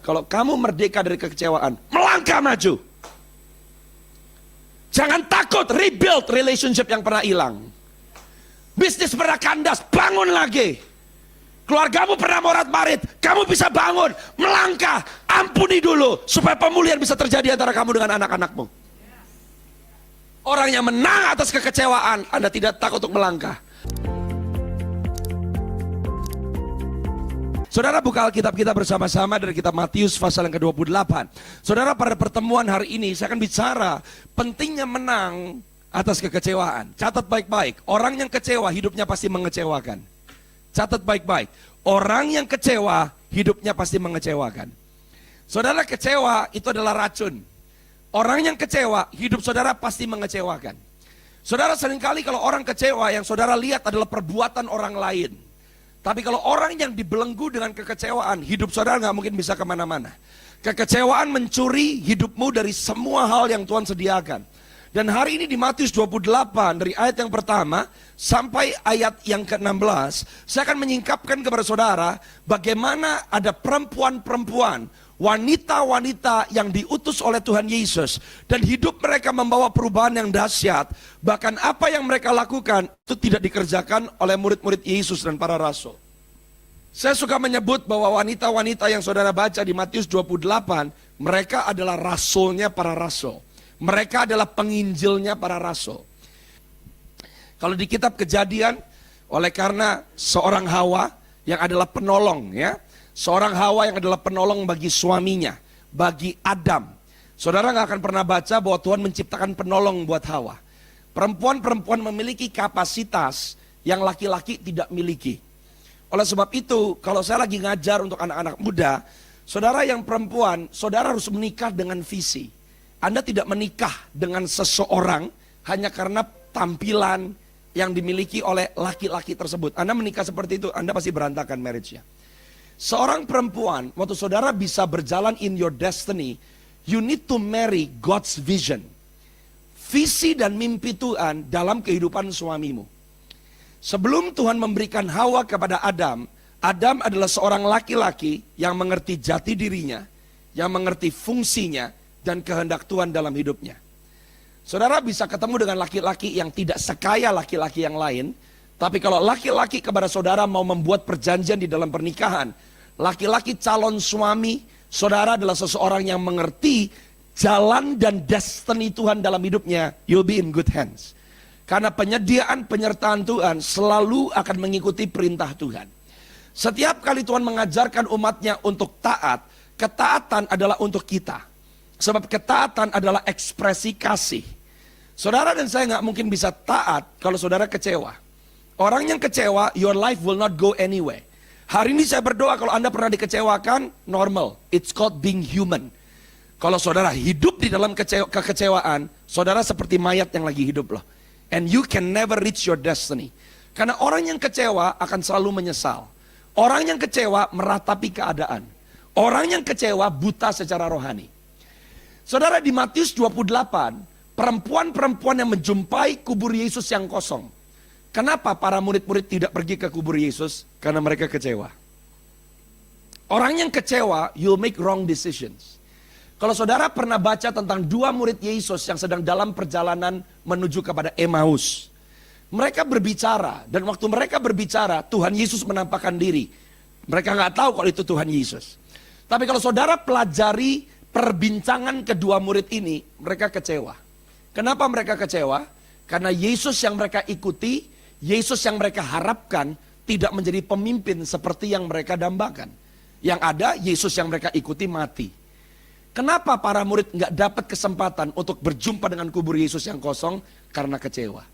Kalau kamu merdeka dari kekecewaan, melangkah maju. Jangan takut rebuild relationship yang pernah hilang. Bisnis pernah kandas, bangun lagi. Keluargamu pernah morat-marit, kamu bisa bangun, melangkah, ampuni dulu supaya pemulihan bisa terjadi antara kamu dengan anak-anakmu. Orang yang menang atas kekecewaan, Anda tidak takut untuk melangkah. Saudara, buka Alkitab kita bersama-sama dari kitab Matius pasal yang ke-28. Saudara, pada pertemuan hari ini saya akan bicara pentingnya menang atas kekecewaan. Catat baik-baik, orang yang kecewa hidupnya pasti mengecewakan. Catat baik-baik, orang yang kecewa hidupnya pasti mengecewakan. Saudara, kecewa itu adalah racun. Orang yang kecewa, hidup saudara pasti mengecewakan. Saudara, seringkali kalau orang kecewa, yang saudara lihat adalah perbuatan orang lain. Tapi kalau orang yang dibelenggu dengan kekecewaan, hidup saudara nggak mungkin bisa kemana-mana. Kekecewaan mencuri hidupmu dari semua hal yang Tuhan sediakan. Dan hari ini di Matius 28, dari ayat yang pertama sampai ayat yang ke-16, saya akan menyingkapkan kepada saudara bagaimana ada perempuan-perempuan, wanita-wanita yang diutus oleh Tuhan Yesus, dan hidup mereka membawa perubahan yang dahsyat. Bahkan apa yang mereka lakukan itu tidak dikerjakan oleh murid-murid Yesus dan para rasul. Saya suka menyebut bahwa wanita-wanita yang saudara baca di Matius 28, mereka adalah rasulnya para rasul. Mereka adalah penginjilnya para rasul. Kalau di kitab Kejadian, oleh karena seorang Hawa yang adalah penolong, ya, seorang Hawa yang adalah penolong bagi suaminya, bagi Adam. Saudara nggak akan pernah baca bahwa Tuhan menciptakan penolong buat Hawa. Perempuan-perempuan memiliki kapasitas yang laki-laki tidak miliki. Oleh sebab itu, kalau saya lagi ngajar untuk anak-anak muda, saudara yang perempuan, saudara harus menikah dengan visi. Anda tidak menikah dengan seseorang hanya karena tampilan yang dimiliki oleh laki-laki tersebut. Anda menikah seperti itu, Anda pasti berantakan marriage-nya. Seorang perempuan, waktu saudara bisa berjalan in your destiny, you need to marry God's vision. Visi dan mimpi Tuhan dalam kehidupan suamimu. Sebelum Tuhan memberikan Hawa kepada Adam, Adam adalah seorang laki-laki yang mengerti jati dirinya, yang mengerti fungsinya, dan kehendak Tuhan dalam hidupnya. Saudara bisa ketemu dengan laki-laki yang tidak sekaya laki-laki yang lain, tapi kalau laki-laki kepada saudara mau membuat perjanjian di dalam pernikahan, laki-laki calon suami, saudara adalah seseorang yang mengerti jalan dan destiny Tuhan dalam hidupnya, you'll be in good hands. Karena penyediaan penyertaan Tuhan selalu akan mengikuti perintah Tuhan. Setiap kali Tuhan mengajarkan umatnya untuk taat, ketaatan adalah untuk kita. Sebab ketaatan adalah ekspresi kasih. Saudara dan saya nggak mungkin bisa taat kalau saudara kecewa. Orang yang kecewa, your life will not go anywhere. Hari ini saya berdoa kalau Anda pernah dikecewakan, normal. It's called being human. Kalau saudara hidup di dalam kekecewaan, saudara seperti mayat yang lagi hidup loh. And you can never reach your destiny. Karena orang yang kecewa akan selalu menyesal. Orang yang kecewa meratapi keadaan. Orang yang kecewa buta secara rohani. Saudara, di Matius 28, perempuan-perempuan yang menjumpai kubur Yesus yang kosong. Kenapa para murid-murid tidak pergi ke kubur Yesus? Karena mereka kecewa. Orang yang kecewa, you'll make wrong decisions. Kalau saudara pernah baca tentang dua murid Yesus yang sedang dalam perjalanan menuju kepada Emmaus. Mereka berbicara, dan waktu mereka berbicara, Tuhan Yesus menampakkan diri. Mereka nggak tahu kalau itu Tuhan Yesus. Tapi kalau saudara pelajari perbincangan kedua murid ini, mereka kecewa. Kenapa mereka kecewa? Karena Yesus yang mereka ikuti, Yesus yang mereka harapkan tidak menjadi pemimpin seperti yang mereka dambakan. Yang ada, Yesus yang mereka ikuti mati. Kenapa para murid nggak dapat kesempatan untuk berjumpa dengan kubur Yesus yang kosong? Karena kecewa.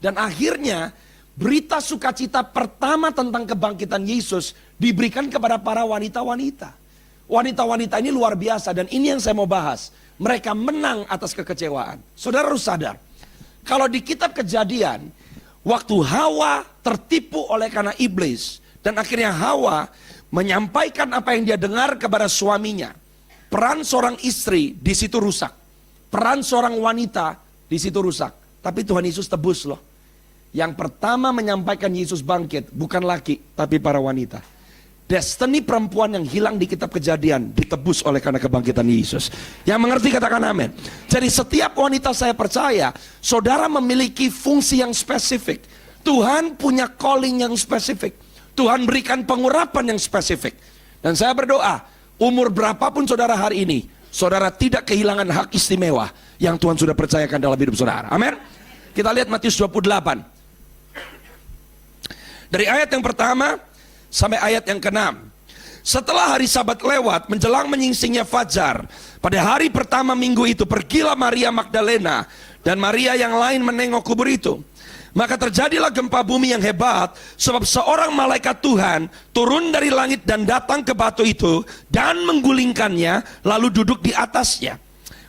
Dan akhirnya berita sukacita pertama tentang kebangkitan Yesus diberikan kepada para wanita-wanita. Wanita-wanita ini luar biasa, dan ini yang saya mau bahas. Mereka menang atas kekecewaan. Saudara harus sadar, kalau di kitab Kejadian, waktu Hawa tertipu oleh karena iblis, dan akhirnya Hawa menyampaikan apa yang dia dengar kepada suaminya. Peran seorang istri di situ rusak. Peran seorang wanita di situ rusak. Tapi Tuhan Yesus tebus loh. Yang pertama menyampaikan Yesus bangkit bukan laki, tapi para wanita. Destiny perempuan yang hilang di kitab Kejadian ditebus oleh karena kebangkitan Yesus. Yang mengerti katakan amin. Jadi setiap wanita saya percaya, saudara memiliki fungsi yang spesifik. Tuhan punya calling yang spesifik. Tuhan berikan pengurapan yang spesifik. Dan saya berdoa, umur berapapun saudara hari ini, saudara tidak kehilangan hak istimewa yang Tuhan sudah percayakan dalam hidup saudara. Amin. Kita lihat Matius 28. Dari ayat yang pertama sampai ayat yang ke-6. Setelah hari Sabat lewat, menjelang menyingsingnya fajar, pada hari pertama minggu itu, pergilah Maria Magdalena dan Maria yang lain menengok kubur itu. Maka terjadilah gempa bumi yang hebat, sebab seorang malaikat Tuhan turun dari langit dan datang ke batu itu dan menggulingkannya, lalu duduk di atasnya.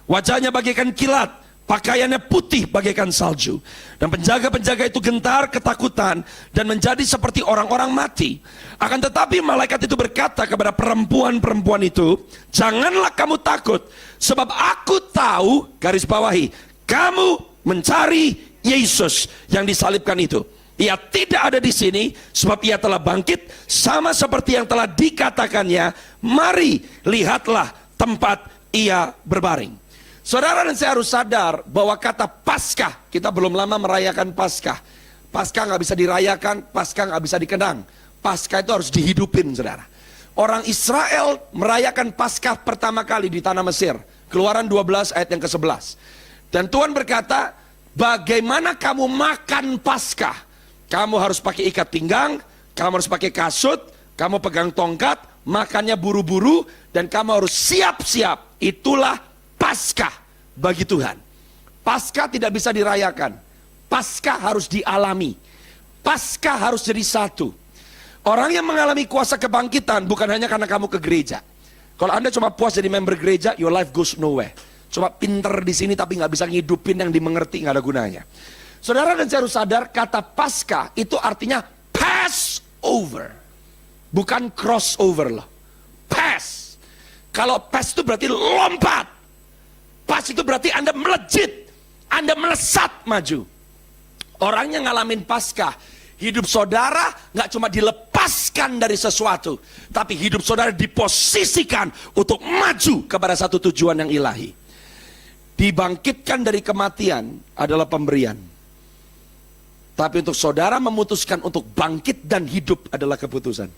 Wajahnya bagaikan kilat, pakaiannya putih bagaikan salju. Dan penjaga-penjaga itu gentar ketakutan dan menjadi seperti orang-orang mati. Akan tetapi malaikat itu berkata kepada perempuan-perempuan itu, janganlah kamu takut, sebab aku tahu, garis bawahi, kamu mencari Yesus yang disalibkan itu. Ia tidak ada di sini, sebab ia telah bangkit, sama seperti yang telah dikatakannya. Mari, lihatlah tempat ia berbaring. Saudara dan saya harus sadar bahwa kata Paskah, kita belum lama merayakan Paskah. Paskah nggak bisa dirayakan, Paskah nggak bisa dikenang. Paskah itu harus dihidupin, saudara. Orang Israel merayakan Paskah pertama kali di tanah Mesir. Keluaran 12 ayat yang ke-11. Dan Tuhan berkata, bagaimana kamu makan Paskah? Kamu harus pakai ikat pinggang, kamu harus pakai kasut, kamu pegang tongkat, makannya buru-buru, dan kamu harus siap-siap. Itulah Paskah bagi Tuhan. Paskah tidak bisa dirayakan. Paskah harus dialami. Paskah harus jadi satu. Orang yang mengalami kuasa kebangkitan bukan hanya karena kamu ke gereja. Kalau Anda cuma puas jadi member gereja, your life goes nowhere. Cuma pinter di sini tapi nggak bisa ngidupin yang dimengerti, nggak ada gunanya. Saudara dan saya harus sadar, kata Paskah itu artinya pass over, bukan crossover loh. Pass. Kalau pass itu berarti lompat. Pas itu berarti Anda melejit, Anda melesat maju. Orang yang ngalamin Paskah, hidup saudara nggak cuma dilepaskan dari sesuatu, tapi hidup saudara diposisikan untuk maju kepada satu tujuan yang ilahi. Dibangkitkan dari kematian adalah pemberian. Tapi untuk saudara memutuskan untuk bangkit dan hidup adalah keputusan.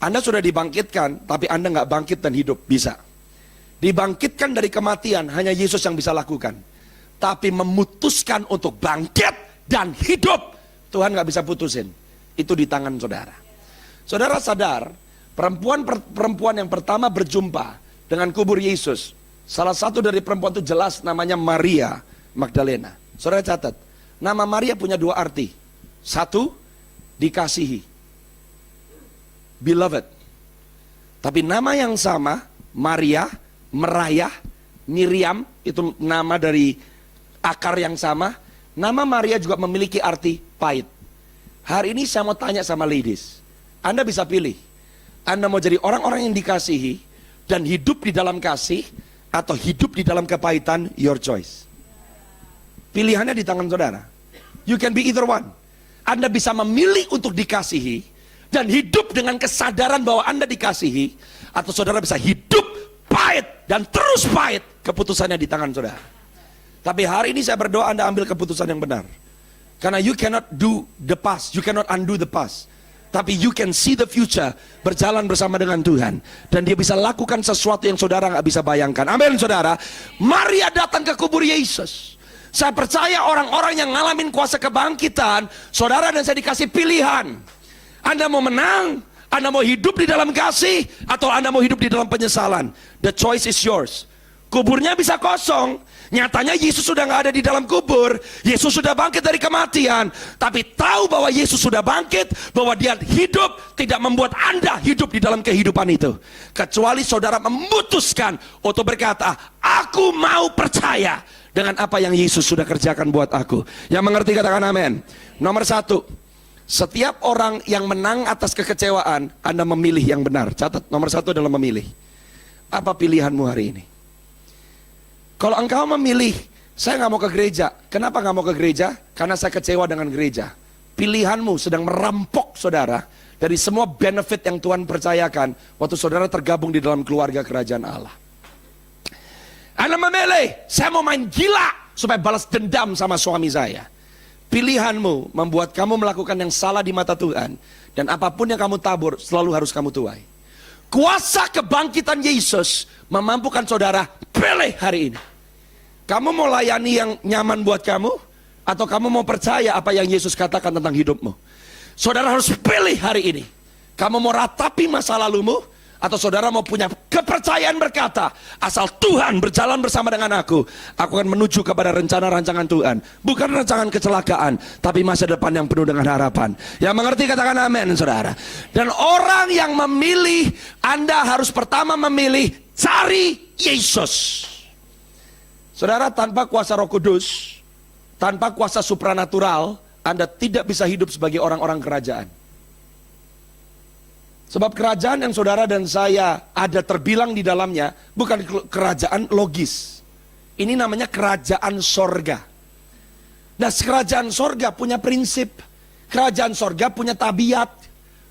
Anda sudah dibangkitkan, tapi Anda nggak bangkit dan hidup, bisa. Dibangkitkan dari kematian hanya Yesus yang bisa lakukan. Tapi memutuskan untuk bangkit dan hidup, Tuhan gak bisa putusin. Itu di tangan saudara. Saudara sadar, perempuan yang pertama berjumpa dengan kubur Yesus, salah satu dari perempuan itu jelas namanya Maria Magdalena. Saudara catat, nama Maria punya dua arti. Satu, dikasihi, beloved. Tapi nama yang sama, Maria, Merayah, Miriam, itu nama dari akar yang sama. Nama Maria juga memiliki arti pahit. Hari ini saya mau tanya sama ladies, Anda bisa pilih, Anda mau jadi orang-orang yang dikasihi dan hidup di dalam kasih, atau hidup di dalam kepahitan, your choice. Pilihannya di tangan saudara. You can be either one. Anda bisa memilih untuk dikasihi dan hidup dengan kesadaran bahwa Anda dikasihi, atau saudara bisa hidup pahit dan terus pahit, keputusannya di tangan saudara. Tapi hari ini saya berdoa Anda ambil keputusan yang benar. Karena you cannot do the past, you cannot undo the past. Tapi you can see the future, berjalan bersama dengan Tuhan. Dan dia bisa lakukan sesuatu yang saudara nggak bisa bayangkan. Amin saudara. Maria datang ke kubur Yesus. Saya percaya orang-orang yang ngalamin kuasa kebangkitan, saudara dan saya dikasih pilihan. Anda mau menang, Anda mau hidup di dalam kasih, atau Anda mau hidup di dalam penyesalan. The choice is yours. Kuburnya bisa kosong, nyatanya Yesus sudah nggak ada di dalam kubur. Yesus sudah bangkit dari kematian. Tapi tahu bahwa Yesus sudah bangkit, bahwa dia hidup, tidak membuat Anda hidup di dalam kehidupan itu. Kecuali saudara memutuskan untuk berkata, aku mau percaya dengan apa yang Yesus sudah kerjakan buat aku. Yang mengerti katakan amin. Nomor satu, setiap orang yang menang atas kekecewaan, Anda memilih yang benar. Catat, nomor satu adalah memilih. Apa pilihanmu hari ini? Kalau engkau memilih, saya nggak mau ke gereja. Kenapa nggak mau ke gereja? Karena saya kecewa dengan gereja. Pilihanmu sedang merampok saudara dari semua benefit yang Tuhan percayakan waktu saudara tergabung di dalam keluarga kerajaan Allah. Anda memilih, saya mau main gila supaya balas dendam sama suami saya. Pilihanmu membuat kamu melakukan yang salah di mata Tuhan, dan apapun yang kamu tabur selalu harus kamu tuai. Kuasa kebangkitan Yesus memampukan saudara pilih hari ini. Kamu mau layani yang nyaman buat kamu, atau kamu mau percaya apa yang Yesus katakan tentang hidupmu? Saudara harus pilih hari ini. Kamu mau ratapi masa lalumu, atau saudara mau punya kepercayaan berkata, asal Tuhan berjalan bersama dengan aku akan menuju kepada rencana rancangan Tuhan. Bukan rancangan kecelakaan, tapi masa depan yang penuh dengan harapan. Yang mengerti katakan amin, saudara. Dan orang yang memilih, Anda harus pertama memilih cari Yesus. Saudara, tanpa kuasa Roh Kudus, tanpa kuasa supranatural, Anda tidak bisa hidup sebagai orang-orang kerajaan. Sebab kerajaan yang saudara dan saya ada terbilang di dalamnya bukan kerajaan logis. Ini namanya kerajaan sorga. Nah, kerajaan sorga punya prinsip. Kerajaan sorga punya tabiat.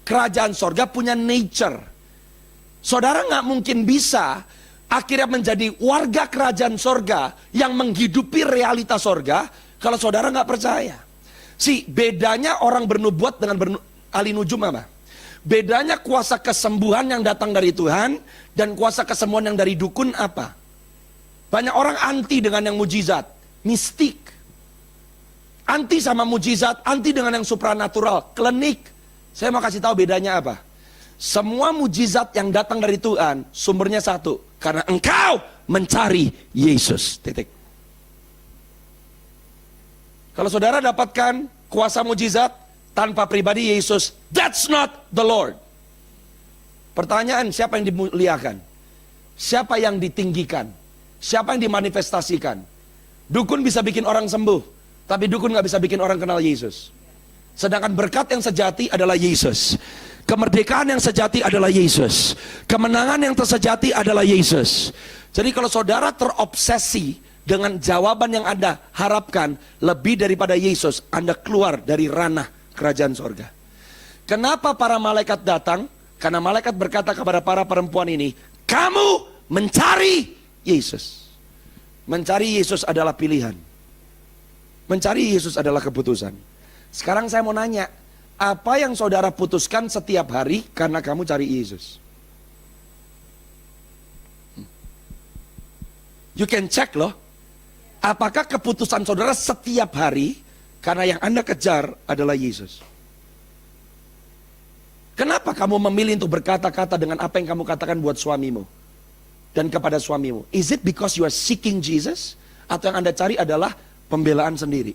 Kerajaan sorga punya nature. Saudara nggak mungkin bisa akhirnya menjadi warga kerajaan sorga yang menghidupi realita sorga kalau saudara nggak percaya. Bedanya orang bernubuat dengan ahli nujum apa? Bedanya kuasa kesembuhan yang datang dari Tuhan dan kuasa kesembuhan yang dari dukun apa? Banyak orang anti dengan yang mujizat, mistik. Anti sama mujizat, anti dengan yang supranatural, klinik. Saya mau kasih tahu bedanya apa. Semua mujizat yang datang dari Tuhan, sumbernya satu. Karena engkau mencari Yesus. Titik. Kalau saudara dapatkan kuasa mujizat tanpa pribadi Yesus, that's not the Lord. Pertanyaan, siapa yang dimuliakan? Siapa yang ditinggikan? Siapa yang dimanifestasikan? Dukun bisa bikin orang sembuh, tapi dukun gak bisa bikin orang kenal Yesus. Sedangkan berkat yang sejati adalah Yesus. Kemerdekaan yang sejati adalah Yesus. Kemenangan yang tersejati adalah Yesus. Jadi kalau saudara terobsesi dengan jawaban yang Anda harapkan lebih daripada Yesus, Anda keluar dari ranah kerajaan sorga. Kenapa para malaikat datang? Karena malaikat berkata kepada para perempuan ini, kamu mencari Yesus. Mencari Yesus adalah pilihan. Mencari Yesus adalah keputusan. Sekarang saya mau nanya, apa yang saudara putuskan setiap hari karena kamu cari Yesus? You can check loh. Apakah keputusan saudara setiap hari karena yang Anda kejar adalah Yesus? Kenapa kamu memilih untuk berkata-kata dengan apa yang kamu katakan buat suamimu dan kepada suamimu? Is it because you are seeking Jesus? Atau yang Anda cari adalah pembelaan sendiri?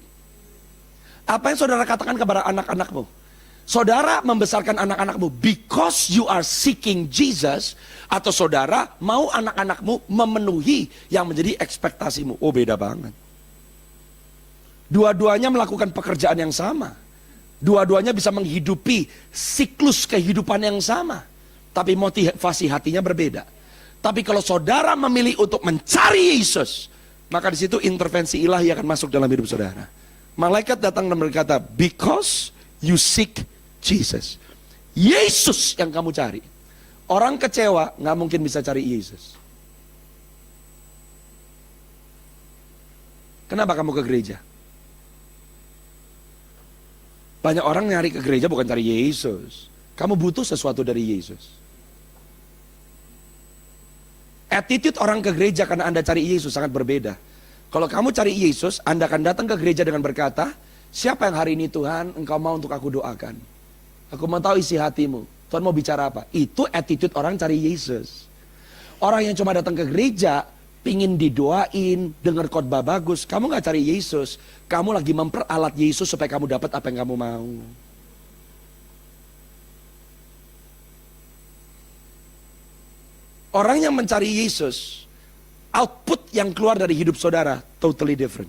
Apa yang saudara katakan kepada anak-anakmu? Saudara membesarkan anak-anakmu because you are seeking Jesus, atau saudara mau anak-anakmu memenuhi yang menjadi ekspektasimu? Oh, beda banget. Dua-duanya melakukan pekerjaan yang sama. Dua-duanya bisa menghidupi siklus kehidupan yang sama. Tapi motivasi hatinya berbeda. Tapi kalau saudara memilih untuk mencari Yesus, maka di situ intervensi ilahi akan masuk dalam hidup saudara. Malaikat datang dan berkata, because you seek Jesus. Yesus yang kamu cari. Orang kecewa nggak mungkin bisa cari Yesus. Kenapa kamu ke gereja? Banyak orang nyari ke gereja bukan cari Yesus. Kamu butuh sesuatu dari Yesus. Attitude orang ke gereja karena Anda cari Yesus sangat berbeda. Kalau kamu cari Yesus, Anda akan datang ke gereja dengan berkata, siapa yang hari ini Tuhan engkau mau untuk aku doakan? Aku mau tahu isi hatimu. Tuhan mau bicara apa? Itu attitude orang cari Yesus. Orang yang cuma datang ke gereja, pingin didoain, dengar khotbah bagus. Kamu gak cari Yesus. Kamu lagi memperalat Yesus supaya kamu dapat apa yang kamu mau. Orang yang mencari Yesus, output yang keluar dari hidup saudara totally different.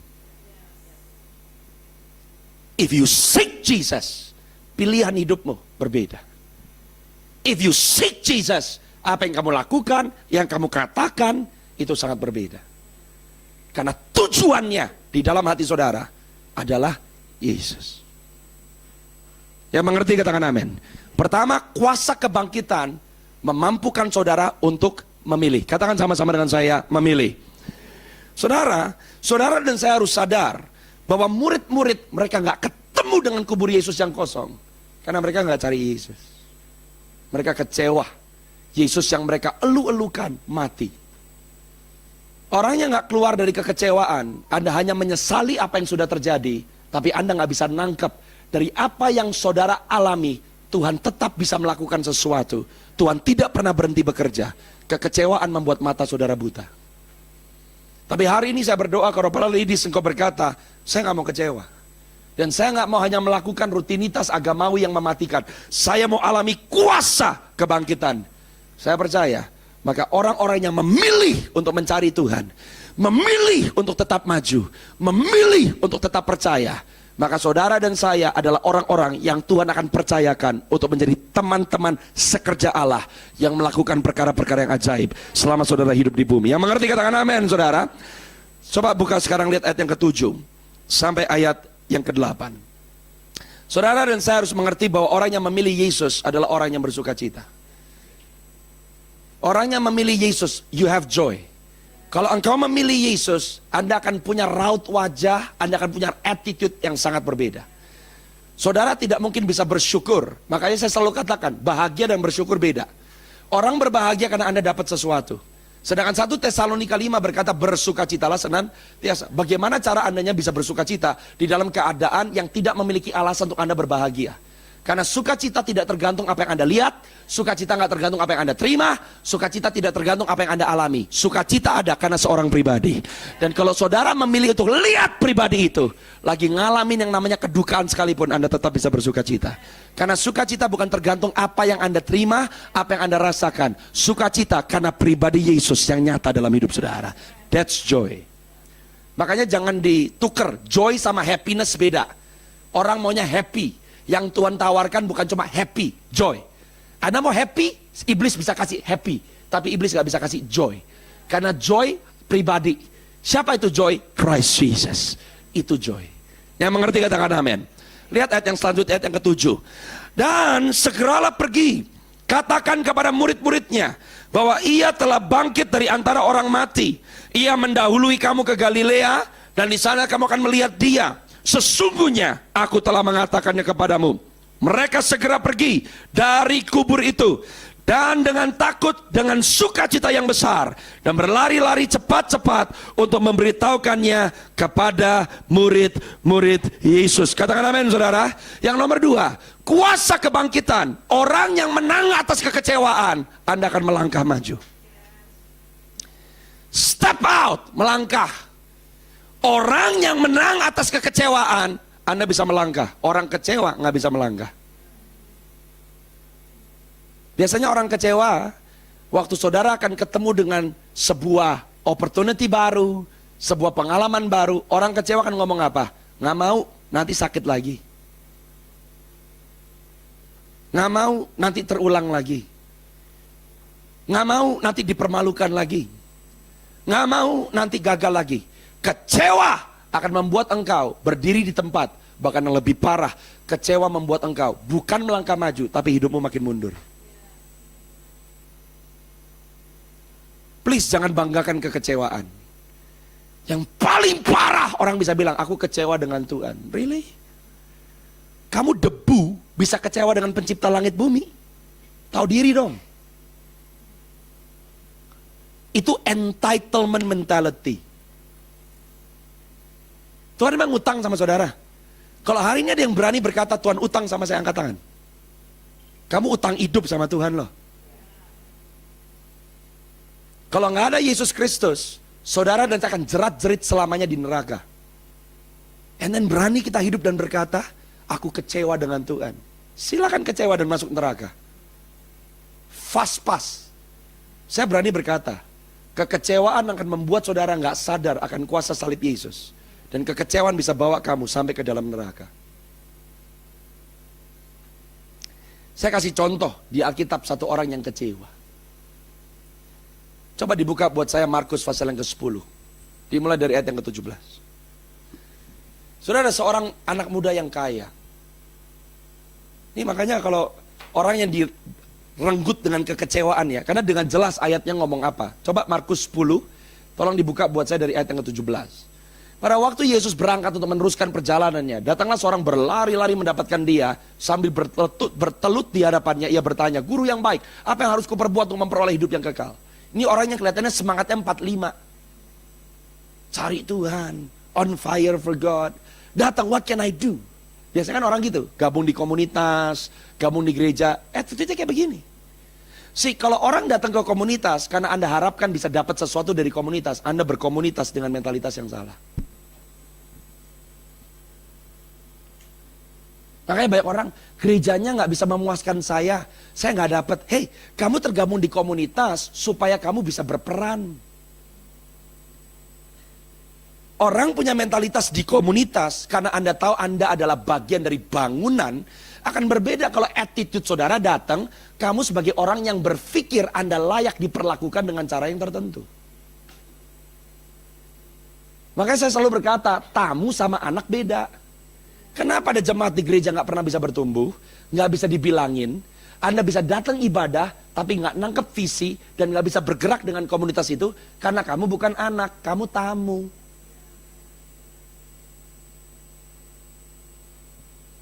If you seek Jesus, pilihan hidupmu berbeda. If you seek Jesus, apa yang kamu lakukan, yang kamu katakan, itu sangat berbeda. Karena tujuannya di dalam hati saudara adalah Yesus. Yang mengerti katakan amin. Pertama, kuasa kebangkitan memampukan saudara untuk memilih. Katakan sama-sama dengan saya, memilih. Saudara dan saya harus sadar bahwa murid-murid mereka nggak ketemu dengan kubur Yesus yang kosong. Karena mereka nggak cari Yesus. Mereka kecewa. Yesus yang mereka elu-elukan mati. Orangnya nggak keluar dari kekecewaan. Anda hanya menyesali apa yang sudah terjadi. Tapi Anda nggak bisa nangkep dari apa yang saudara alami. Tuhan tetap bisa melakukan sesuatu. Tuhan tidak pernah berhenti bekerja. Kekecewaan membuat mata saudara buta. Tapi hari ini saya berdoa kepada para ladies, engkau berkata, saya nggak mau kecewa. Dan saya nggak mau hanya melakukan rutinitas agamawi yang mematikan. Saya mau alami kuasa kebangkitan. Saya percaya, maka orang-orang yang memilih untuk mencari Tuhan, memilih untuk tetap maju, memilih untuk tetap percaya, maka saudara dan saya adalah orang-orang yang Tuhan akan percayakan untuk menjadi teman-teman sekerja Allah yang melakukan perkara-perkara yang ajaib selama saudara hidup di bumi. Yang mengerti katakan amin, saudara. Coba buka sekarang, lihat ayat yang ke-7 sampai ayat yang ke-8. Saudara dan saya harus mengerti bahwa orang yang memilih Yesus adalah orang yang bersuka cita. Orang yang memilih Yesus, you have joy. Kalau engkau memilih Yesus, Anda akan punya raut wajah, Anda akan punya attitude yang sangat berbeda. Saudara tidak mungkin bisa bersyukur. Makanya saya selalu katakan, bahagia dan bersyukur beda. Orang berbahagia karena Anda dapat sesuatu. Sedangkan 1 Tesalonika 5 berkata bersukacitalah senantiasa. Bagaimana cara Andanya bisa bersukacita di dalam keadaan yang tidak memiliki alasan untuk Anda berbahagia? Karena sukacita tidak tergantung apa yang Anda lihat, sukacita nggak tergantung apa yang Anda terima, sukacita tidak tergantung apa yang Anda alami. Sukacita ada karena seorang pribadi. Dan kalau saudara memilih untuk lihat pribadi itu, lagi ngalamin yang namanya kedukaan sekalipun, Anda tetap bisa bersukacita. Karena sukacita bukan tergantung apa yang Anda terima, apa yang Anda rasakan. Sukacita karena pribadi Yesus yang nyata dalam hidup saudara. That's joy. Makanya jangan ditukar, joy sama happiness beda. Orang maunya happy. Yang Tuhan tawarkan bukan cuma happy, joy. Anda mau happy, iblis bisa kasih happy. Tapi iblis gak bisa kasih joy. Karena joy pribadi. Siapa itu joy? Christ Jesus. Itu joy. Yang mengerti katakan amin. Lihat ayat yang selanjutnya, ayat yang ke-7. Dan segeralah pergi, katakan kepada murid-muridnya, bahwa ia telah bangkit dari antara orang mati. Ia mendahului kamu ke Galilea, dan di sana kamu akan melihat dia. Sesungguhnya aku telah mengatakannya kepadamu. Mereka segera pergi dari kubur itu, dan dengan takut, dengan sukacita yang besar, dan berlari-lari cepat-cepat untuk memberitahukannya kepada murid-murid Yesus. Katakan amin, saudara. Yang nomor 2, kuasa kebangkitan. Orang yang menang atas kekecewaan, Anda akan melangkah maju. Step out, melangkah. Orang yang menang atas kekecewaan, Anda bisa melangkah. Orang kecewa nggak bisa melangkah. Biasanya orang kecewa, waktu saudara akan ketemu dengan sebuah opportunity baru, sebuah pengalaman baru, orang kecewa akan ngomong apa? Nggak mau, nanti sakit lagi. Nggak mau, nanti terulang lagi. Nggak mau, nanti dipermalukan lagi. Nggak mau, nanti gagal lagi. Kecewa akan membuat engkau berdiri di tempat. Bahkan yang lebih parah, kecewa membuat engkau bukan melangkah maju, tapi hidupmu makin mundur. Please jangan banggakan kekecewaan. Yang paling parah orang bisa bilang, aku kecewa dengan Tuhan. Really? Kamu debu bisa kecewa dengan pencipta langit bumi? Tahu diri dong. Itu entitlement mentality. Tuhan memang utang sama saudara. Kalau hari ini ada yang berani berkata, Tuhan utang sama saya, angkat tangan. Kamu utang hidup sama Tuhan loh. Kalau nggak ada Yesus Kristus, saudara dan saya akan jerat-jerit selamanya di neraka. And then berani kita hidup dan berkata, aku kecewa dengan Tuhan. Silakan kecewa dan masuk neraka. Fast pass. Saya berani berkata, kekecewaan akan membuat saudara nggak sadar akan kuasa salib Yesus. Dan kekecewaan bisa bawa kamu sampai ke dalam neraka. Saya kasih contoh di Alkitab satu orang yang kecewa. Coba dibuka buat saya Markus pasal yang ke-10. Dimulai dari ayat yang ke-17. Saudara, ada seorang anak muda yang kaya. Ini makanya kalau orang yang direnggut dengan kekecewaan ya, karena dengan jelas ayatnya ngomong apa. Coba Markus 10, tolong dibuka buat saya dari ayat yang ke-17. Pada waktu Yesus berangkat untuk meneruskan perjalanannya, datanglah seorang berlari-lari mendapatkan dia, sambil bertelut di hadapannya, ia bertanya, "Guru yang baik, apa yang harus kuperbuat untuk memperoleh hidup yang kekal?" Ini orang yang kelihatannya semangatnya 45. Cari Tuhan, on fire for God. Datang, what can I do? Biasanya kan orang gitu, gabung di komunitas, gabung di gereja, attitude-nya kayak begini. Kalau orang datang ke komunitas, karena Anda harapkan bisa dapat sesuatu dari komunitas, Anda berkomunitas dengan mentalitas yang salah. Makanya banyak orang, gerejanya nggak bisa memuaskan saya nggak dapat. Hei, kamu tergabung di komunitas supaya kamu bisa berperan. Orang punya mentalitas di komunitas, karena Anda tahu Anda adalah bagian dari bangunan, akan berbeda kalau attitude saudara datang, kamu sebagai orang yang berpikir Anda layak diperlakukan dengan cara yang tertentu. Makanya saya selalu berkata, tamu sama anak beda. Kenapa ada jemaat di gereja nggak pernah bisa bertumbuh, nggak bisa dibilangin, Anda bisa datang ibadah, tapi nggak nangkep visi, dan nggak bisa bergerak dengan komunitas itu, karena kamu bukan anak, kamu tamu.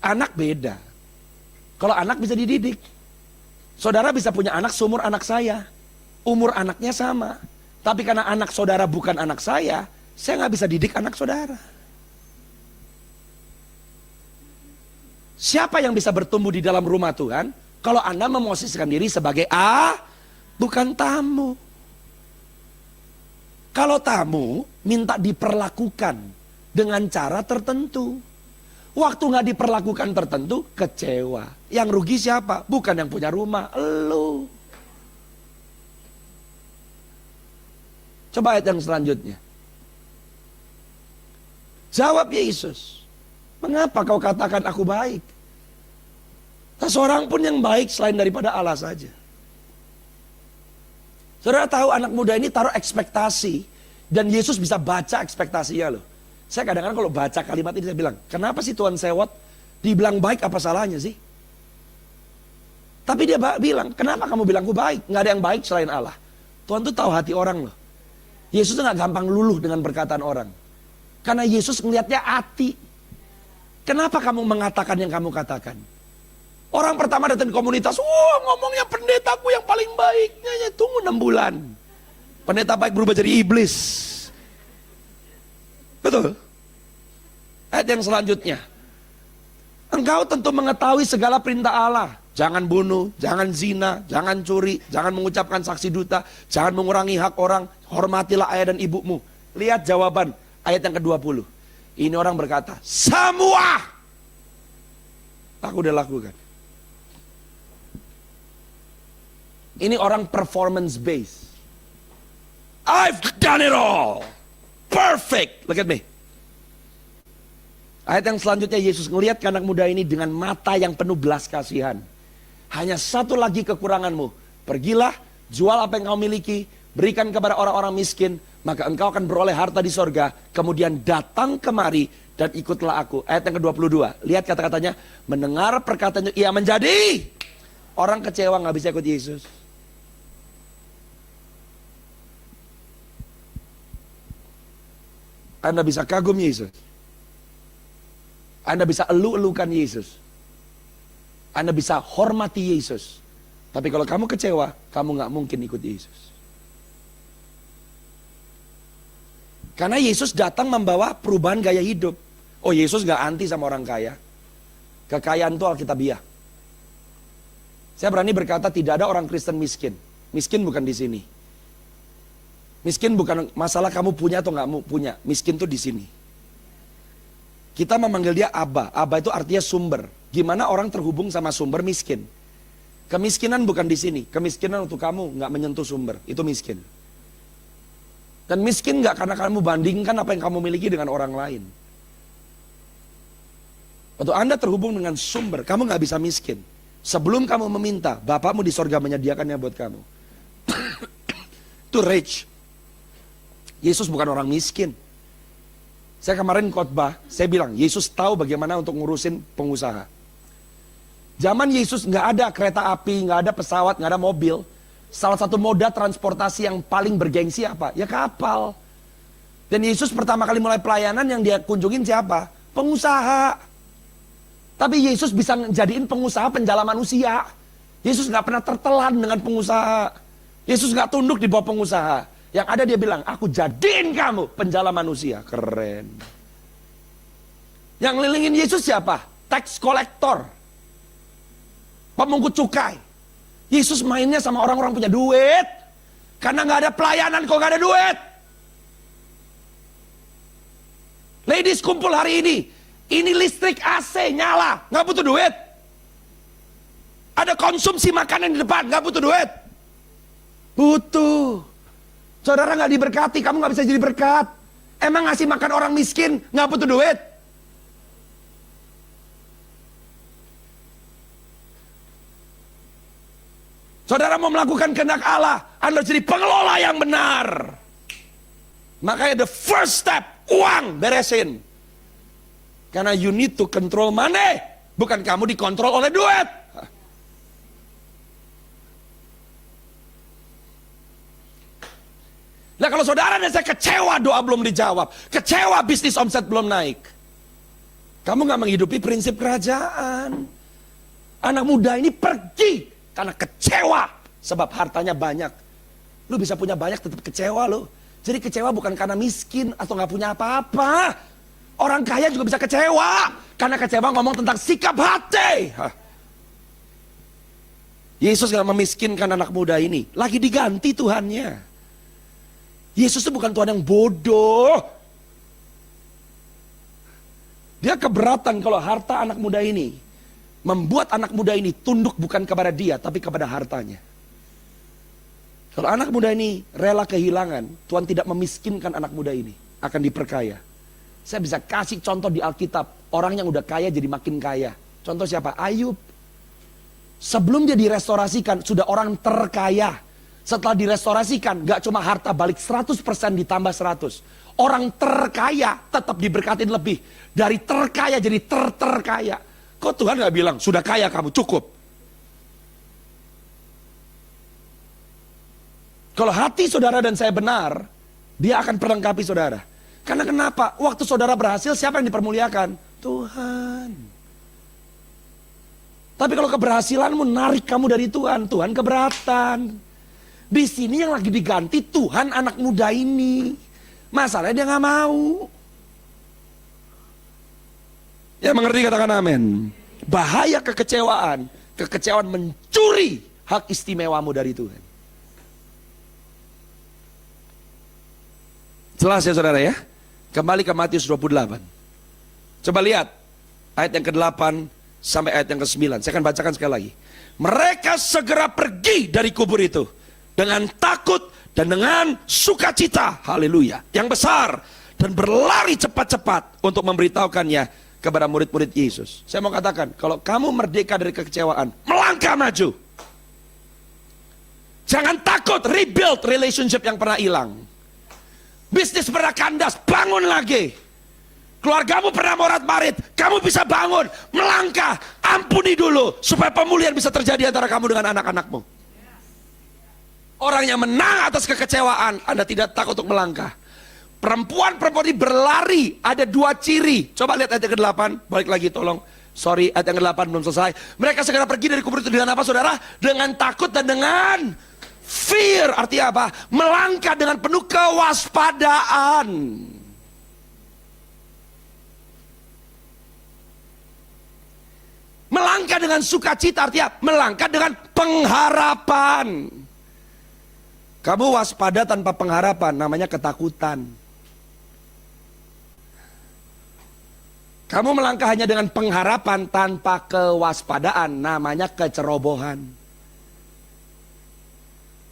Anak beda. Kalau anak bisa dididik. Saudara bisa punya anak seumur anak saya. Umur anaknya sama. Tapi karena anak saudara bukan anak saya nggak bisa didik anak saudara. Siapa yang bisa bertumbuh di dalam rumah Tuhan? Kalau Anda memosisikan diri sebagai bukan tamu. Kalau tamu, minta diperlakukan dengan cara tertentu. Waktu nggak diperlakukan tertentu, kecewa. Yang rugi siapa? Bukan yang punya rumah, elu. Coba ayat yang selanjutnya. Jawab Yesus, "Mengapa kau katakan aku baik? Tak seorang pun yang baik selain daripada Allah saja." Saudara tahu anak muda ini taruh ekspektasi, dan Yesus bisa baca ekspektasinya loh. Saya kadang-kadang kalau baca kalimat ini saya bilang, kenapa sih Tuhan sewot? Dibilang baik apa salahnya sih? Tapi dia bilang, kenapa kamu bilang aku baik? Nggak ada yang baik selain Allah. Tuhan tuh tahu hati orang loh. Yesus tuh nggak gampang luluh dengan perkataan orang. Karena Yesus ngelihatnya hati. Kenapa kamu mengatakan yang kamu katakan? Orang pertama datang di komunitas, ngomongnya pendetaku yang paling baik. Tunggu 6 bulan. Pendeta baik berubah jadi iblis. Betul. Ayat yang selanjutnya. Engkau tentu mengetahui segala perintah Allah. Jangan bunuh, jangan zina, jangan curi, jangan mengucapkan saksi dusta, jangan mengurangi hak orang, hormatilah ayah dan ibumu. Lihat jawaban ayat yang ke-20. Ini orang berkata, semua aku udah lakukan. Ini orang performance based. I've done it all. Perfect. Look at me. Ayat yang selanjutnya, Yesus ngelihat ke anak muda ini dengan mata yang penuh belas kasihan. Hanya satu lagi kekuranganmu. Pergilah, jual apa yang kau miliki, berikan kepada orang-orang miskin, maka engkau akan beroleh harta di sorga. Kemudian datang kemari dan ikutlah aku. Ayat yang ke-22. Lihat kata-katanya, mendengar perkataannya, ia menjadi orang kecewa, nggak bisa ikut Yesus. Anda bisa kagum Yesus. Anda bisa elu-elukan Yesus. Anda bisa hormati Yesus. Tapi kalau kamu kecewa, kamu nggak mungkin ikut Yesus. Karena Yesus datang membawa perubahan gaya hidup. Oh, Yesus nggak anti sama orang kaya. Kekayaan itu alkitabiah. Saya berani berkata tidak ada orang Kristen miskin. Miskin bukan di sini. Miskin bukan masalah kamu punya atau nggak punya. Miskin tuh di sini. Kita memanggil dia Aba. Aba itu artinya sumber. Gimana orang terhubung sama sumber? Miskin. Kemiskinan bukan di sini. Kemiskinan untuk kamu nggak menyentuh sumber. Itu miskin. Dan miskin nggak karena kamu bandingkan apa yang kamu miliki dengan orang lain. Waktu Anda terhubung dengan sumber, kamu nggak bisa miskin. Sebelum kamu meminta, Bapakmu di sorga menyediakannya buat kamu. Itu rich. Yesus bukan orang miskin. Saya kemarin khotbah, saya bilang, Yesus tahu bagaimana untuk ngurusin pengusaha. Zaman Yesus nggak ada kereta api, nggak ada pesawat, nggak ada mobil. Salah satu moda transportasi yang paling bergengsi apa? Ya kapal. Dan Yesus pertama kali mulai pelayanan yang dia kunjungin siapa? Pengusaha. Tapi Yesus bisa jadiin pengusaha penjala manusia. Yesus nggak pernah tertelan dengan pengusaha. Yesus nggak tunduk di bawah pengusaha. Yang ada dia bilang, aku jadiin kamu penjala manusia. Keren. Yang ngelilingin Yesus siapa? Tax collector. Pemungut cukai. Yesus mainnya sama orang-orang punya duit. Karena nggak ada pelayanan kok nggak ada duit. Ladies kumpul hari ini. Ini listrik AC nyala. Nggak butuh duit. Ada konsumsi makanan di depan. Nggak butuh duit. Butuh. Saudara nggak diberkati. Kamu nggak bisa jadi berkat. Emang ngasih makan orang miskin nggak butuh duit. Saudara mau melakukan kehendak Allah, Anda jadi pengelola yang benar. Makanya the first step, uang beresin. Karena you need to control money, bukan kamu dikontrol oleh duit. Nah kalau saudara dan saya kecewa doa belum dijawab, kecewa bisnis omset belum naik, kamu gak menghidupi prinsip kerajaan. Anak muda ini pergi karena kecewa, sebab hartanya banyak. Lu bisa punya banyak tetap kecewa lu. Jadi kecewa bukan karena miskin atau gak punya apa-apa. Orang kaya juga bisa kecewa. Karena kecewa ngomong tentang sikap hati. Yesus gak memiskinkan anak muda ini. Lagi diganti Tuhannya. Yesus itu bukan Tuhan yang bodoh. Dia keberatan kalau harta anak muda ini membuat anak muda ini tunduk bukan kepada dia, tapi kepada hartanya. Kalau anak muda ini rela kehilangan, Tuhan tidak memiskinkan anak muda ini, akan diperkaya. Saya bisa kasih contoh di Alkitab, orang yang udah kaya jadi makin kaya. Contoh siapa? Ayub. Sebelum dia direstorasikan, sudah orang terkaya. Setelah direstorasikan, gak cuma harta balik 100% ditambah 100. Orang terkaya tetap diberkatin lebih. Dari terkaya jadi terkaya. Kok Tuhan gak bilang, sudah kaya kamu, cukup. Kalau hati saudara dan saya benar, dia akan perlengkapi saudara. Karena kenapa? Waktu saudara berhasil, siapa yang dipermuliakan? Tuhan. Tapi kalau keberhasilanmu narik kamu dari Tuhan, Tuhan keberatan. Di sini yang lagi diganti Tuhan anak muda ini. Masalahnya dia gak mau. Ya mengerti katakan amin. Bahaya kekecewaan. Kekecewaan mencuri hak istimewamu dari Tuhan. Jelas ya saudara ya. Kembali ke Matius 28. Coba lihat ayat yang ke-8 sampai ayat yang ke-9. Saya akan bacakan sekali lagi. Mereka segera pergi dari kubur itu dengan takut dan dengan sukacita. Haleluya. Yang besar. Dan berlari cepat-cepat untuk memberitahukannya kepada murid-murid Yesus. Saya mau katakan, kalau kamu merdeka dari kekecewaan, melangkah maju. Jangan takut rebuild relationship yang pernah hilang. Bisnis pernah kandas, bangun lagi. Keluargamu pernah morat-marit, kamu bisa bangun, melangkah, ampuni dulu, supaya pemulihan bisa terjadi antara kamu dengan anak-anakmu. Orang yang menang atas kekecewaan, Anda tidak takut untuk melangkah. Perempuan-perempuan ini berlari, ada 2 ciri. Coba lihat ayat yang ke-8, balik lagi tolong. Sorry, ayat yang ke-8 belum selesai. Mereka segera pergi dari kubur itu dengan apa saudara? Dengan takut dan dengan fear. Artinya apa? Melangkah dengan penuh kewaspadaan. Melangkah dengan sukacita, artinya melangkah dengan pengharapan. Kamu waspada tanpa pengharapan, namanya ketakutan. Kamu melangkah hanya dengan pengharapan tanpa kewaspadaan, namanya kecerobohan.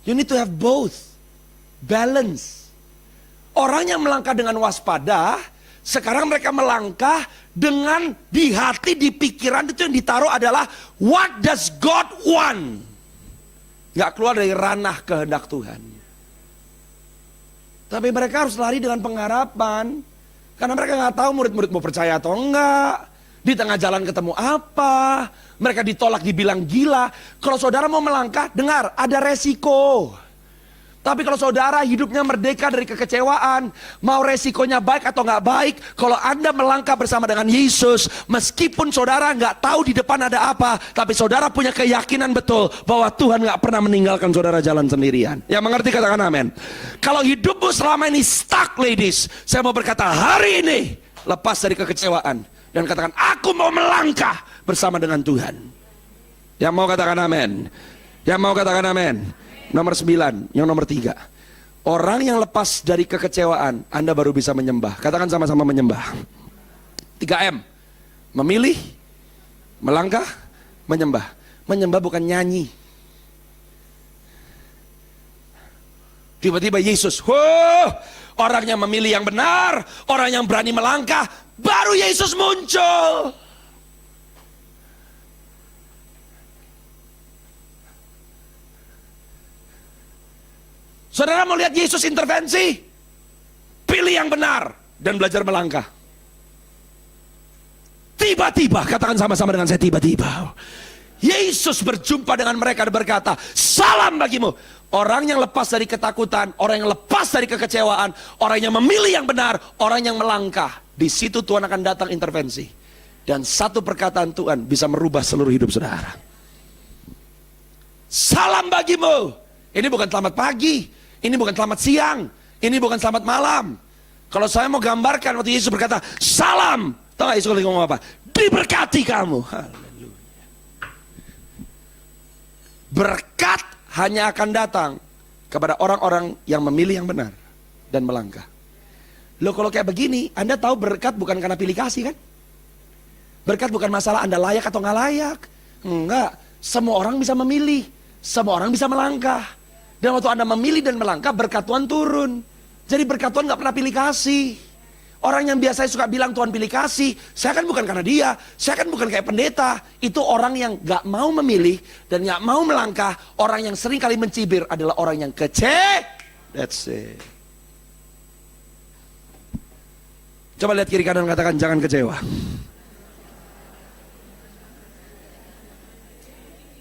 You need to have both. Balance. Orang yang melangkah dengan waspada, sekarang mereka melangkah dengan di hati, di pikiran itu yang ditaruh adalah what does God want? Gak keluar dari ranah kehendak Tuhan. Tapi mereka harus lari dengan pengharapan. Karena mereka gak tahu murid-murid mau percaya atau enggak. Di tengah jalan ketemu apa? Mereka ditolak, dibilang gila. Kalau saudara mau melangkah, dengar, ada resiko. Tapi kalau saudara hidupnya merdeka dari kekecewaan, mau resikonya baik atau nggak baik, kalau Anda melangkah bersama dengan Yesus, meskipun saudara nggak tahu di depan ada apa, tapi saudara punya keyakinan betul bahwa Tuhan nggak pernah meninggalkan saudara jalan sendirian. Yang mengerti katakan amin. Kalau hidupmu selama ini stuck, ladies, saya mau berkata hari ini, lepas dari kekecewaan dan katakan, aku mau melangkah bersama dengan Tuhan. Yang mau katakan amin. Yang mau katakan amin. Nomor 9, yang nomor 3. Orang yang lepas dari kekecewaan, Anda baru bisa menyembah. Katakan sama-sama menyembah. 3M. Memilih, melangkah, menyembah. Menyembah bukan nyanyi. Tiba-tiba Yesus, orang yang memilih yang benar, orang yang berani melangkah, baru Yesus muncul. Saudara mau lihat Yesus intervensi? Pilih yang benar dan belajar melangkah. Tiba-tiba, katakan sama-sama dengan saya, tiba-tiba Yesus berjumpa dengan mereka dan berkata, salam bagimu. Orang yang lepas dari ketakutan, orang yang lepas dari kekecewaan, orang yang memilih yang benar, orang yang melangkah. Di situ Tuhan akan datang intervensi. Dan satu perkataan Tuhan bisa merubah seluruh hidup saudara. Salam bagimu. Ini bukan selamat pagi. Ini bukan selamat siang, ini bukan selamat malam. Kalau saya mau gambarkan waktu Yesus berkata, salam. Tahu gak Yesus ngomong apa? Diberkati kamu. Haleluya. Berkat hanya akan datang kepada orang-orang yang memilih yang benar dan melangkah. Loh kalau kayak begini, Anda tahu berkat bukan karena pilih kasih kan? Berkat bukan masalah Anda layak atau nggak layak. Enggak, semua orang bisa memilih, semua orang bisa melangkah. Dan waktu Anda memilih dan melangkah, berkat Tuhan turun. Jadi berkat Tuhan gak pernah pilih kasih. Orang yang biasanya suka bilang Tuhan pilih kasih, saya kan bukan karena dia, saya kan bukan kayak pendeta. Itu orang yang gak mau memilih dan gak mau melangkah. Orang yang sering kali mencibir adalah orang yang That's it. Coba lihat kiri kanan, katakan jangan kecewa.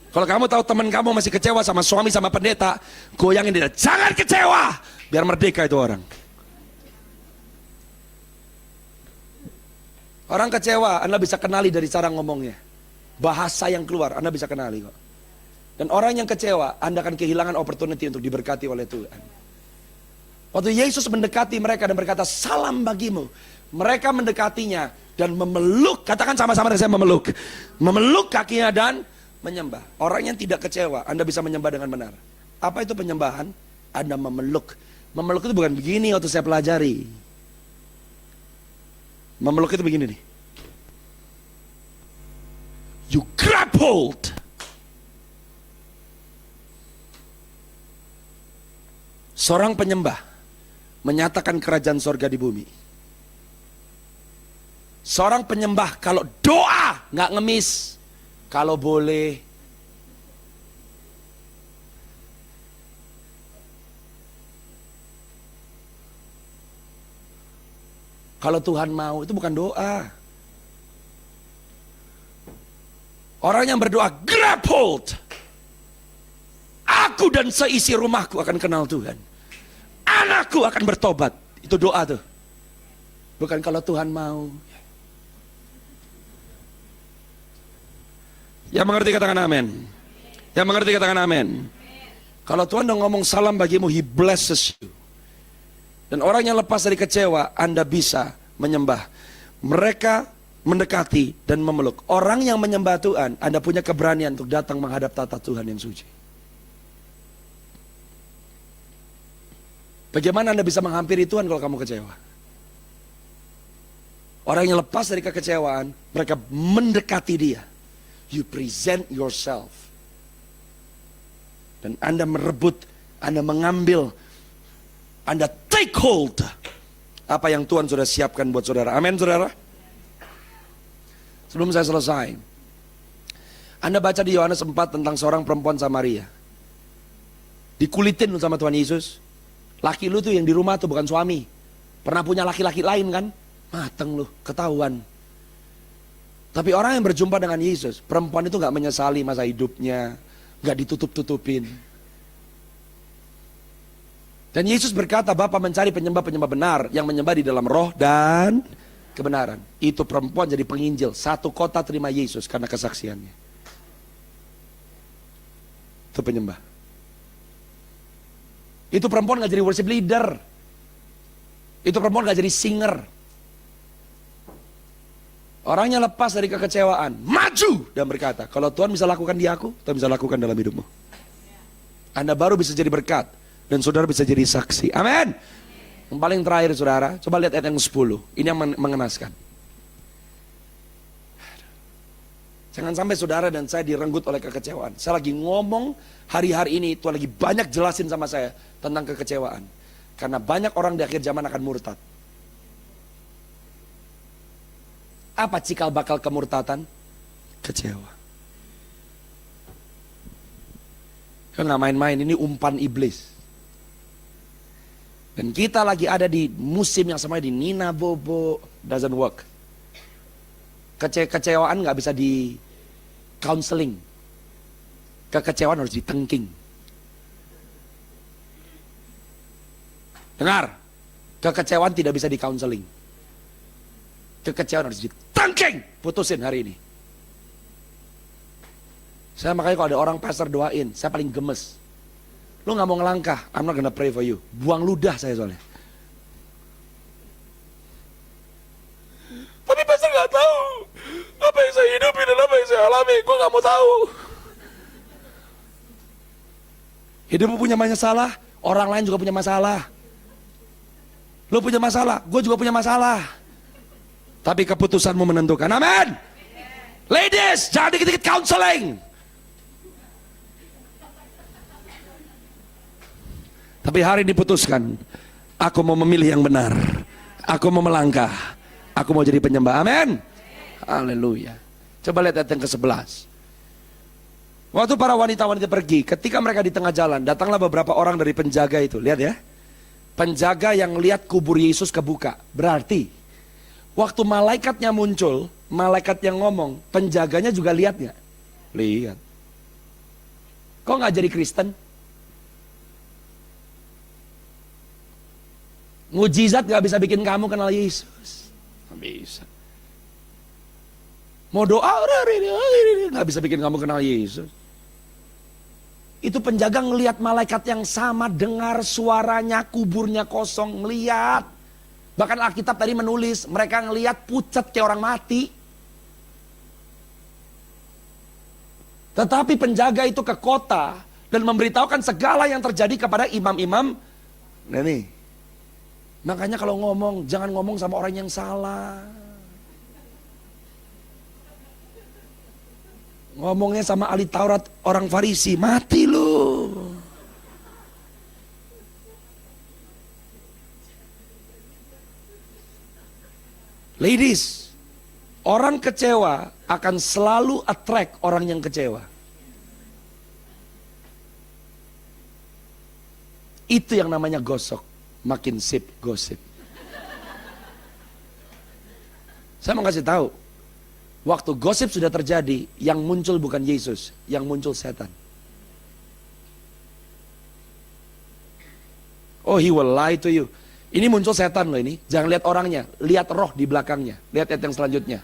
Kalau kamu tahu teman kamu masih kecewa sama suami sama pendeta, goyangin dia, jangan kecewa, biar merdeka itu orang. Orang kecewa, Anda bisa kenali dari cara ngomongnya, bahasa yang keluar, Anda bisa kenali kok. Dan orang yang kecewa, Anda akan kehilangan opportunity untuk diberkati oleh Tuhan. Waktu Yesus mendekati mereka dan berkata, salam bagimu, mereka mendekatinya dan memeluk, katakan sama-sama dengan saya, memeluk kakinya dan menyembah. Orang yang tidak kecewa, Anda bisa menyembah dengan benar. Apa itu penyembahan? Anda memeluk. Memeluk itu bukan begini waktu saya pelajari. Memeluk itu begini nih. You grab hold. Seorang penyembah menyatakan kerajaan sorga di bumi. Seorang penyembah kalau doa nggak ngemis. Kalau boleh, kalau Tuhan mau, itu bukan doa. Orang yang berdoa, grab hold. Aku dan seisi rumahku akan kenal Tuhan. Anakku akan bertobat. Itu doa tuh. Bukan kalau Tuhan mau. Yang mengerti katakan amin. Yang mengerti katakan amin. Kalau Tuhan udah ngomong salam bagimu, He blesses you. Dan orang yang lepas dari kecewa, Anda bisa menyembah. Mereka mendekati dan memeluk. Orang yang menyembah Tuhan, Anda punya keberanian untuk datang menghadap tata Tuhan yang suci. Bagaimana Anda bisa menghampiri Tuhan kalau kamu kecewa? Orang yang lepas dari kekecewaan, mereka mendekati Dia. You present yourself. Dan Anda merebut, Anda mengambil, Anda take hold apa yang Tuhan sudah siapkan buat saudara. Amin saudara. Sebelum saya selesai, Anda baca di Yohanes 4 tentang seorang perempuan Samaria. Dikulitin sama Tuhan Yesus. Laki lu tuh yang di rumah tuh bukan suami. Pernah punya laki-laki lain kan? Mateng lu, ketahuan. Tapi orang yang berjumpa dengan Yesus, perempuan itu gak menyesali masa hidupnya, gak ditutup-tutupin. Dan Yesus berkata, Bapa mencari penyembah-penyembah benar yang menyembah di dalam roh dan kebenaran. Itu perempuan jadi penginjil. Satu kota terima Yesus karena kesaksiannya. Itu penyembah. Itu perempuan gak jadi worship leader. Itu perempuan gak jadi singer. Orangnya lepas dari kekecewaan, maju dan berkata, kalau Tuhan bisa lakukan di aku, Tuhan bisa lakukan dalam hidupmu. Anda baru bisa jadi berkat, dan saudara bisa jadi saksi. Amin. Yang paling terakhir saudara, coba lihat ayat yang 10. Ini yang mengenaskan. Jangan sampai saudara dan saya direnggut oleh kekecewaan. Saya lagi ngomong hari-hari ini, Tuhan lagi banyak jelasin sama saya tentang kekecewaan. Karena banyak orang di akhir zaman akan murtad. Apa cikal bakal kemurtatan? Kecewa. Kan nggak main-main, ini umpan iblis. Dan kita lagi ada di musim yang sama di Nina Bobo, doesn't work. Kecewaan nggak bisa di counseling. Kekecewaan harus ditengking. Dengar, kekecewaan tidak bisa di counseling. Kekecewaan harus ditengking, putusin hari ini. Saya makanya kalau ada orang pastor doain, saya paling gemes. Lu gak mau ngelangkah, I'm not gonna pray for you. Buang ludah saya soalnya. Tapi pastor gak tahu apa yang saya hidupi dan apa yang saya alami. Gue gak mau tahu. Hidupmu punya masalah, orang lain juga punya masalah. Lu punya masalah, gue juga punya masalah. Tapi keputusanmu menentukan. Amin. Ladies, jangan dikit-dikit counseling. Tapi hari ini putuskan, aku mau memilih yang benar. Aku mau melangkah. Aku mau jadi penyembah. Amin. Haleluya. Coba lihat ayat yang ke-11. Waktu para wanita-wanita pergi, ketika mereka di tengah jalan, datanglah beberapa orang dari penjaga itu. Lihat ya. Penjaga yang lihat kubur Yesus kebuka. Berarti waktu malaikatnya muncul, malaikat yang ngomong, penjaganya juga lihat nggak? Lihat. Kok nggak jadi Kristen? Mujizat nggak bisa bikin kamu kenal Yesus. Nggak bisa. Mau doa, nggak bisa bikin kamu kenal Yesus. Itu penjaga ngelihat malaikat yang sama, dengar suaranya, kuburnya kosong, ngelihat. Bahkan Alkitab tadi menulis, mereka ngelihat pucat kayak orang mati. Tetapi penjaga itu ke kota dan memberitahukan segala yang terjadi kepada imam-imam. Nah nih, makanya kalau ngomong, jangan ngomong sama orang yang salah. Ngomongnya sama ahli Taurat, orang Farisi, mati lu. Ladies, orang kecewa akan selalu attract orang yang kecewa. Itu yang namanya gosok, makin sip gosip. Saya mau kasih tahu, waktu gosip sudah terjadi, yang muncul bukan Yesus, yang muncul setan. Oh, he will lie to you. Ini muncul setan loh ini. Jangan lihat orangnya, lihat roh di belakangnya. Lihat ayat yang selanjutnya.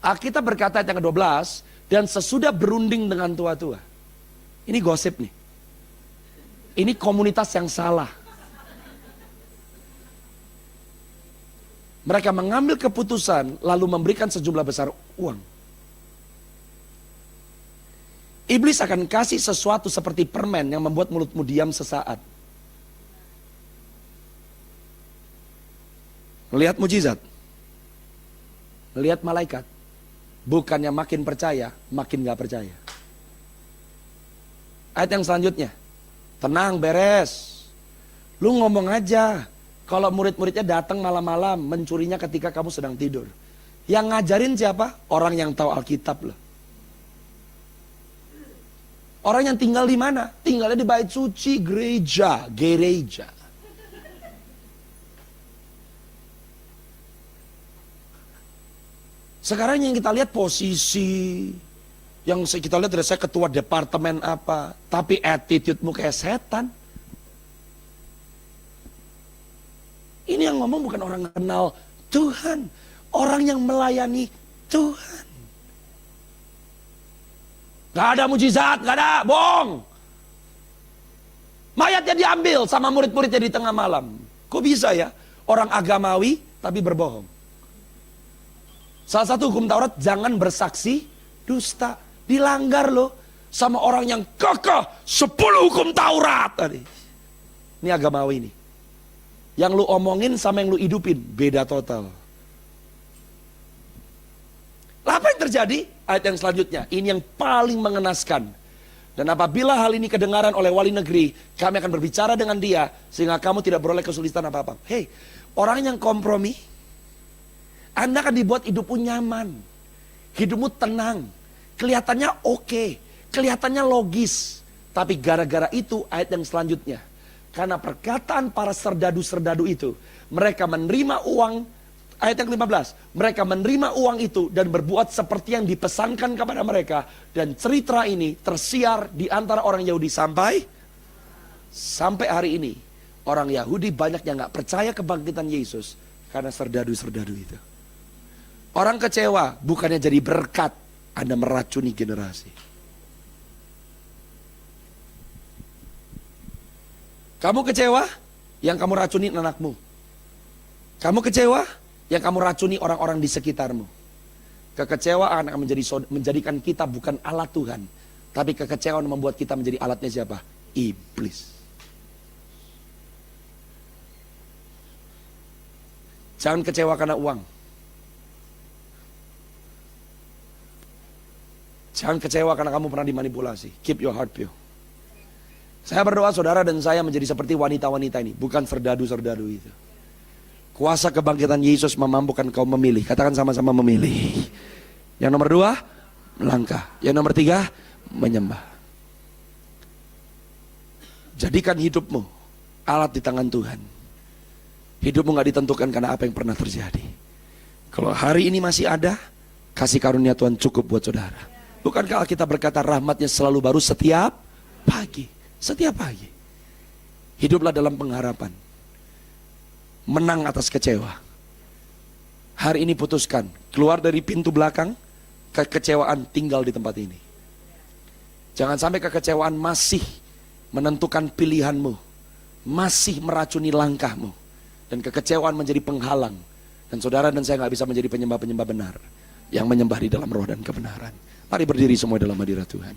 Alkitab berkata ayat yang ke-12, dan sesudah berunding dengan tua-tua. Ini gosip nih. Ini komunitas yang salah. Mereka mengambil keputusan lalu memberikan sejumlah besar uang. Iblis akan kasih sesuatu seperti permen yang membuat mulutmu diam sesaat. Melihat mujizat, melihat malaikat, bukannya makin percaya, makin gak percaya. Ayat yang selanjutnya, tenang beres, lu ngomong aja. Kalau murid-muridnya datang malam-malam, mencurinya ketika kamu sedang tidur. Yang ngajarin siapa? Orang yang tahu Alkitab loh. Orang yang tinggal di mana? Tinggalnya di bait suci, gereja. Sekarang yang kita lihat posisi, yang kita lihat dari saya ketua departemen apa, tapi attitude-mu kayak setan. Ini yang ngomong bukan orang yang kenal Tuhan, orang yang melayani Tuhan. Gak ada mujizat, gak ada, bohong. Mayatnya diambil sama murid-muridnya di tengah malam. Kok bisa ya? Orang agamawi tapi berbohong. Salah satu hukum Taurat, jangan bersaksi dusta. Dilanggar loh sama orang yang kekeh 10 hukum Taurat tadi. Ini agamawi ini. Yang lu omongin sama yang lu hidupin beda total. Apa yang terjadi? Ayat yang selanjutnya, ini yang paling mengenaskan. Dan apabila hal ini kedengaran oleh wali negeri, kami akan berbicara dengan dia sehingga kamu tidak beroleh kesulitan apa-apa. Hei, orang yang kompromi, Anda akan dibuat hidupmu nyaman, hidupmu tenang, kelihatannya oke, kelihatannya logis. Tapi gara-gara itu ayat yang selanjutnya, karena perkataan para serdadu-serdadu itu, mereka menerima uang, ayat yang 15, mereka menerima uang itu dan berbuat seperti yang dipesankan kepada mereka. Dan cerita ini tersiar di antara orang Yahudi sampai hari ini. Orang Yahudi banyak yang gak percaya kebangkitan Yesus karena serdadu-serdadu itu. Orang kecewa bukannya jadi berkat, Anda meracuni generasi. Kamu kecewa, yang kamu racuni anakmu. Kamu kecewa, yang kamu racuni orang-orang di sekitarmu. Kekecewaan akan menjadikan kita bukan alat Tuhan, tapi kekecewaan membuat kita menjadi alatnya siapa? Iblis. Jangan kecewa karena uang. Jangan kecewa karena kamu pernah dimanipulasi. Keep your heart pure. Saya berdoa saudara dan saya menjadi seperti wanita-wanita ini, bukan serdadu-serdadu itu. Kuasa kebangkitan Yesus memampukan kau memilih. Katakan sama-sama memilih. Yang nomor 2, melangkah. Yang nomor 3, menyembah. Jadikan hidupmu alat di tangan Tuhan. Hidupmu gak ditentukan karena apa yang pernah terjadi. Kalau hari ini masih ada, kasih karunia Tuhan cukup buat saudara. Bukankah kita berkata rahmatnya selalu baru setiap pagi. Setiap pagi. Hiduplah dalam pengharapan. Menang atas kecewa. Hari ini putuskan, keluar dari pintu belakang, kekecewaan tinggal di tempat ini. Jangan sampai kekecewaan masih menentukan pilihanmu, masih meracuni langkahmu, dan kekecewaan menjadi penghalang. Dan saudara dan saya gak bisa menjadi penyembah-penyembah benar, yang menyembah di dalam roh dan kebenaran. Mari berdiri semua dalam hadirat Tuhan.